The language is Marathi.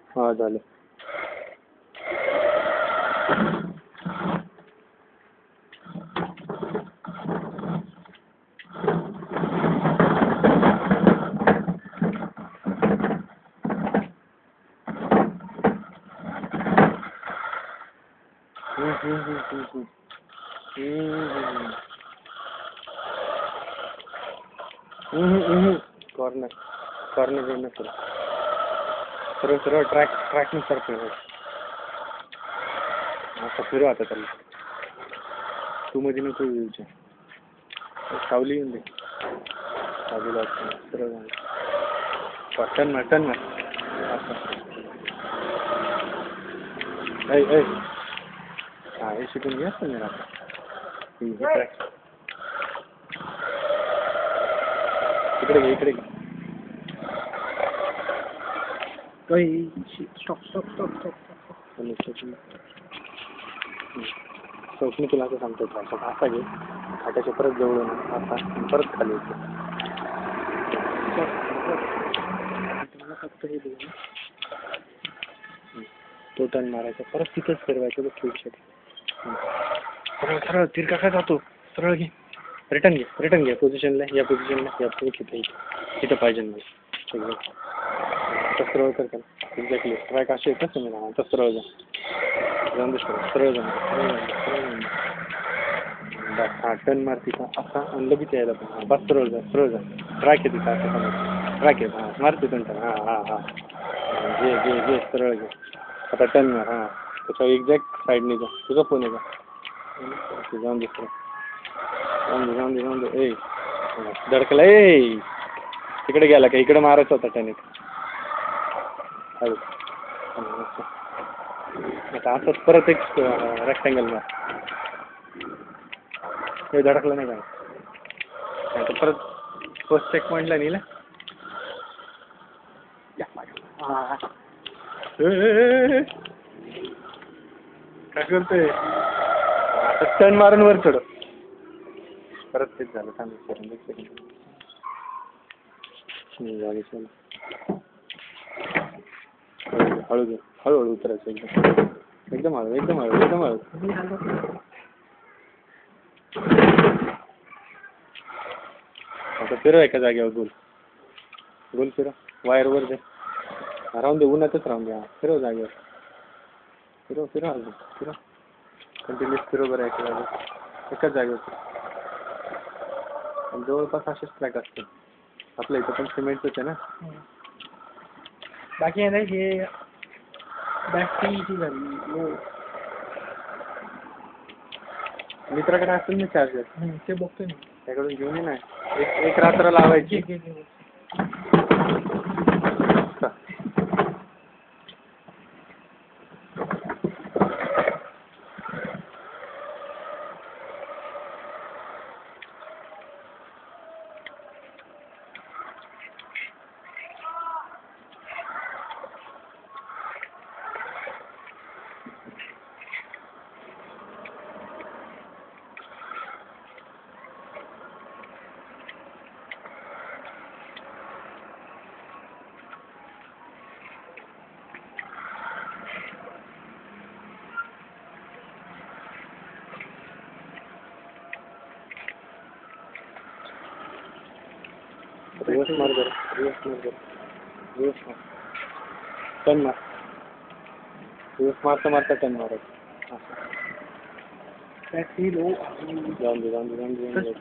हा झाले. कॉर्नर कॉर्नर सरळ सरळ ट्रॅकनुसार फिरव. आता फिरव आता त्याला. तू मध्ये नको येऊच्या. सावली येऊन दे. सावलीला सरळ टन मार टन मार. हा हे शिकून घ्या तुम्ही आता. इकडे घे इकडे घे. स्टॉप. मी तुला असं सांगतो असा घे. खाट्याच्या परत जवळून असा परत खाली येतो. फक्त हे बघ. तो टर्न मारायचा परत तिथंच फिरवायचं बघ थोडीसाठी. सरळ सरळ तिरका काय जातो. सरळ घे. रिटर्न घे पोझिशनला या तिथं पाहिजे नाही. सरळ कर त्याला. एक्झॅक्टली ट्रॅक असे येतात तुम्ही ना आता सरळ जाऊन सरळ जाऊन हा टर्न मार तिथं असा आणि लगेच यायला पण हा बस सरळ जा ट्रॅक आहे तिथं असं समज. ट्रॅक आहे हां मार तिथून टर्न हां घे सरळ घे. आता टर्न मार हां त्याच्या एक्झॅक्ट साईडने जा. तुझा फोन आहे का जाऊन दे ए धडकला ए तिकडे गेला का इकडे मारायचा होता त्याने. आता असंच परत एक रेक्टँगल मार. हे धडकलं नाही का परत फर्स्ट चेक पॉईंटला नेला. काय करतोय आता टर्न मारून वर चढ. परत तेच झालं. थांब एक सेकंड. हळूहळू उतरायचं एकदम हळू. आता फिरव एका जागेवर गोल फिरव. वायरवर दे. राहून दे उन्हातच राहून दे. फिरव जागेवर. फिरव कंटिन्युअस फिरव बरं एका जागेवर. एकाच जागेवर जवळपास असेच ट्रॅक असते. आपल्या इथं पण सिमेंटच आहे ना. बाकी आहे ना हे बॅटरी झाली. मित्राकडे असेल ना चार्जर. ते बघतोय मी त्याकडून घेऊन ये ना. एक रात्र लावायची. रिवर्स मार टर्न मार. रिवर्स मारता टर्न मारायचं. Battery low. जाऊन दे.